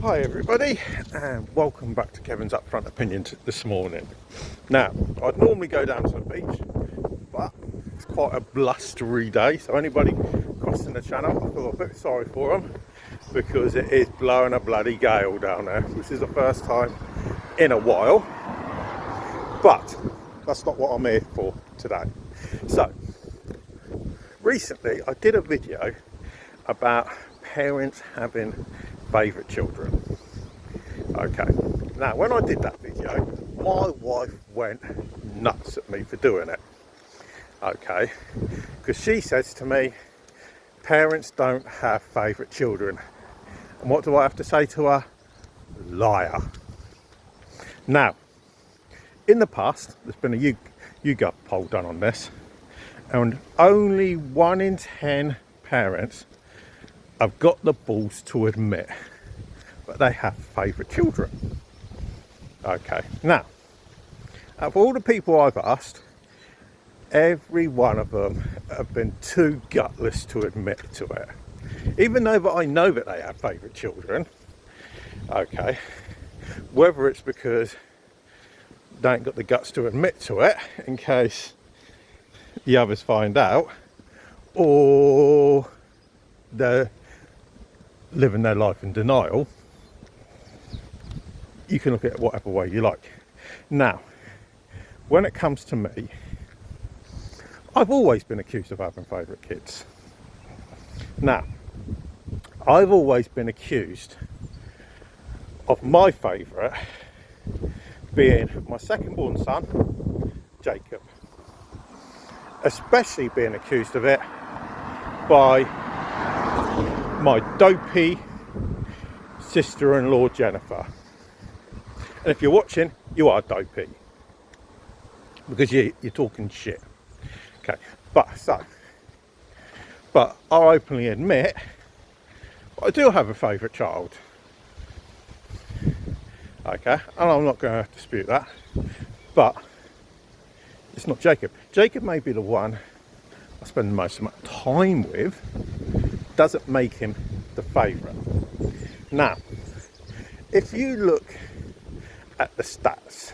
Hi everybody, and welcome back to Kevin's Upfront Opinions this morning. Now, I'd normally go down to the beach, but it's quite a blustery day, so anybody crossing the channel, I feel a bit sorry for them because it is blowing a bloody gale down there, which is the first time in a while, but that's not what I'm here for today. So, recently I did a video about parents having favourite children. Okay, now when I did that video, my wife went nuts at me for doing it. Okay, because she says to me, parents don't have favourite children. And what do I have to say to her? Liar. Now, in the past, there's been a YouGov poll done on this, and only 1 in 10 parents have got the balls to admit that they have favourite children. Okay, now, out of all the people I've asked, every one of them have been too gutless to admit to it. Even though that I know that they have favourite children, okay, whether it's because they ain't got the guts to admit to it in case the others find out, or they're living their life in denial, you can look at it whatever way you like. Now, when it comes to me, I've always been accused of having favourite kids. Now, I've always been accused of my favourite being my second born son, Jacob. Especially being accused of it by my dopey sister-in-law Jennifer. And if you're watching, you are dopey because you're talking shit. Okay, but I'll openly admit I do have a favourite child. Okay, and I'm not going to dispute that, but it's not Jacob. Jacob may be the one I spend the most amount of time with, doesn't make him the favourite. Now, if you look at the stats,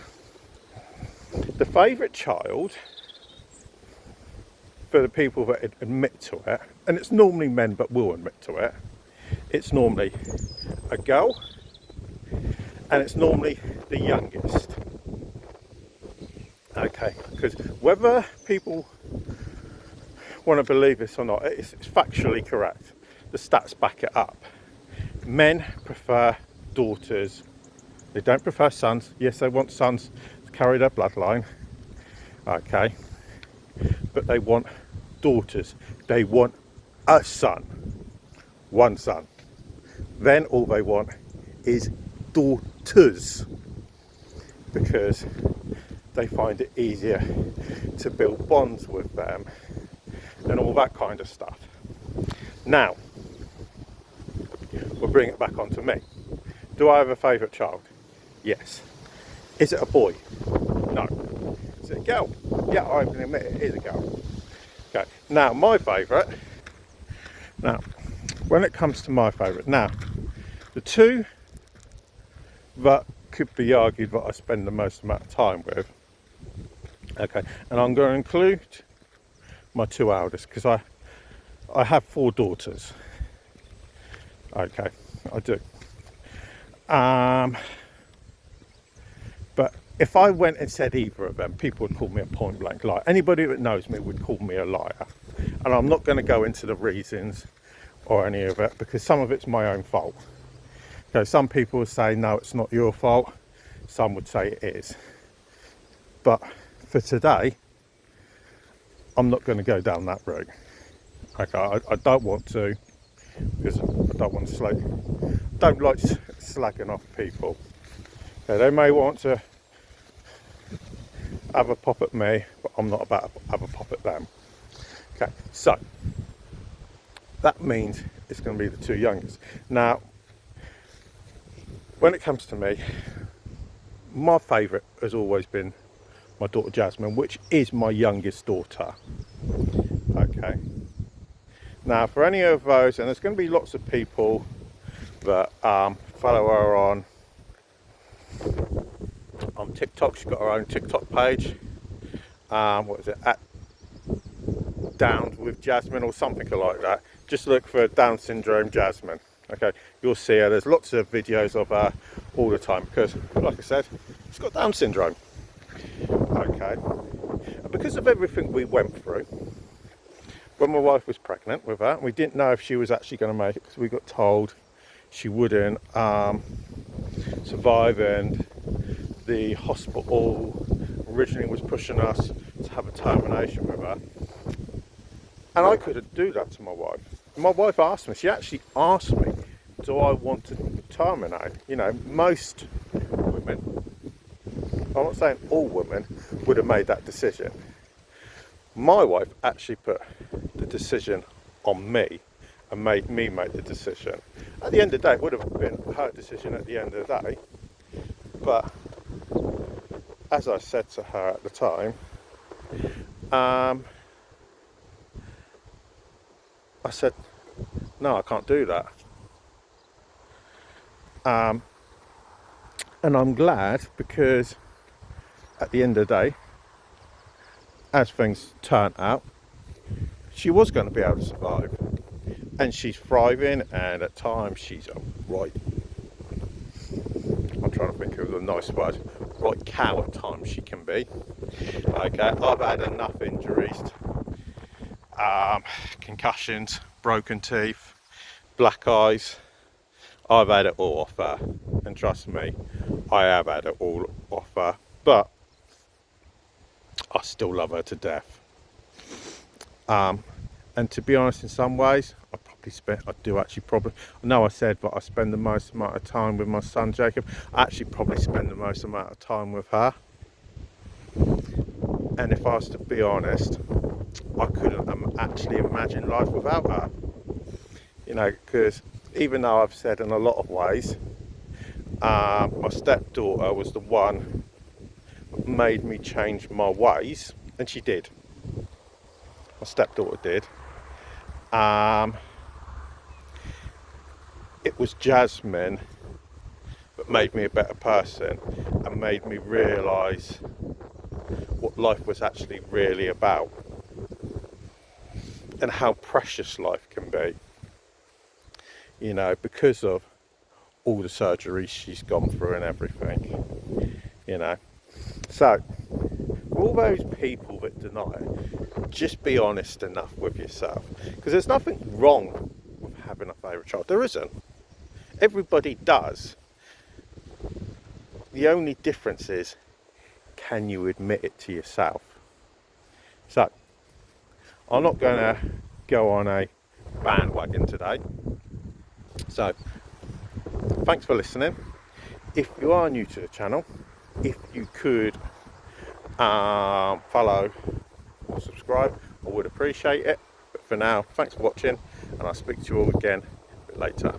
the favourite child for the people that admit to it, and it's normally men but will admit to it, it's normally a girl and it's normally the youngest. Okay, because whether people want to believe this or not, it's factually correct. The stats back it up. Men prefer daughters. They don't prefer sons. Yes, they want sons to carry their bloodline. Okay, but they want daughters. They want a son. One son. Then all they want is daughters, because they find it easier to build bonds with them and all that kind of stuff. Now, we'll bring it back onto me. Do I have a favourite child? Yes. Is it a boy? No. Is it a girl? Yeah, I can admit it is a girl. Okay, now my favourite. Now, when it comes to my favourite, now, the two that could be argued that I spend the most amount of time with, okay, and I'm going to include my two eldest because I have 4 daughters. Okay, I do. But if I went and said either of them, people would call me a point blank liar. Anybody that knows me would call me a liar. And I'm not going to go into the reasons or any of it because some of it's my own fault. So some people would say, no, it's not your fault. Some would say it is. But for today, I'm not going to go down that route. Okay, I don't want to, because I don't want to don't like slagging off people. Okay, they may want to have a pop at me, but I'm not about to have a pop at them. Okay, so that means it's going to be the 2 youngest. Now, when it comes to me, my favourite has always been my daughter Jasmine, which is my youngest daughter. Okay. Now, for any of those, and there's going to be lots of people But follow her on TikTok. She's got her own TikTok page. What is it? At Down with Jasmine or something like that. Just look for Down syndrome Jasmine. Okay, you'll see her. There's lots of videos of her all the time because, like I said, she's got Down syndrome. Okay, and because of everything we went through when my wife was pregnant with her, we didn't know if she was actually going to make it because we got told she wouldn't survive, and the hospital originally was pushing us to have a termination with her. And I couldn't do that to my wife. My wife asked me, she actually asked me, do I want to terminate? You know, most women, I'm not saying all women, would have made that decision. My wife actually put the decision on me and made me make the decision. At the end of the day, it would have been her decision at the end of the day. But as I said to her at the time, I said, no, I can't do that. And I'm glad because at the end of the day, as things turned out, she was going to be able to survive. And she's thriving, and at times she's a right, I'm trying to think of a nice word, right cow at times she can be. Okay, I've had enough injuries, concussions, broken teeth, black eyes. I've had it all off her, and trust me, I have had it all off her, but I still love her to death. And to be honest, in some ways, I know I said, but I spend the most amount of time with my son Jacob. I actually probably spend the most amount of time with her. And if I was to be honest, I couldn't actually imagine life without her. You know, because even though I've said in a lot of ways, my stepdaughter was the one that made me change my ways, and she did. My stepdaughter did. It was Jasmine that made me a better person and made me realise what life was actually really about and how precious life can be. You know, because of all the surgeries she's gone through and everything, you know. So, for all those people that deny it, just be honest enough with yourself. Because there's nothing wrong with having a favourite child. There isn't. Everybody does. The only difference is, can you admit it to yourself? So, I'm not going to go on a bandwagon today. So, thanks for listening. If you are new to the channel, if you could follow or subscribe, I would appreciate it. But for now, thanks for watching, and I'll speak to you all again a bit later.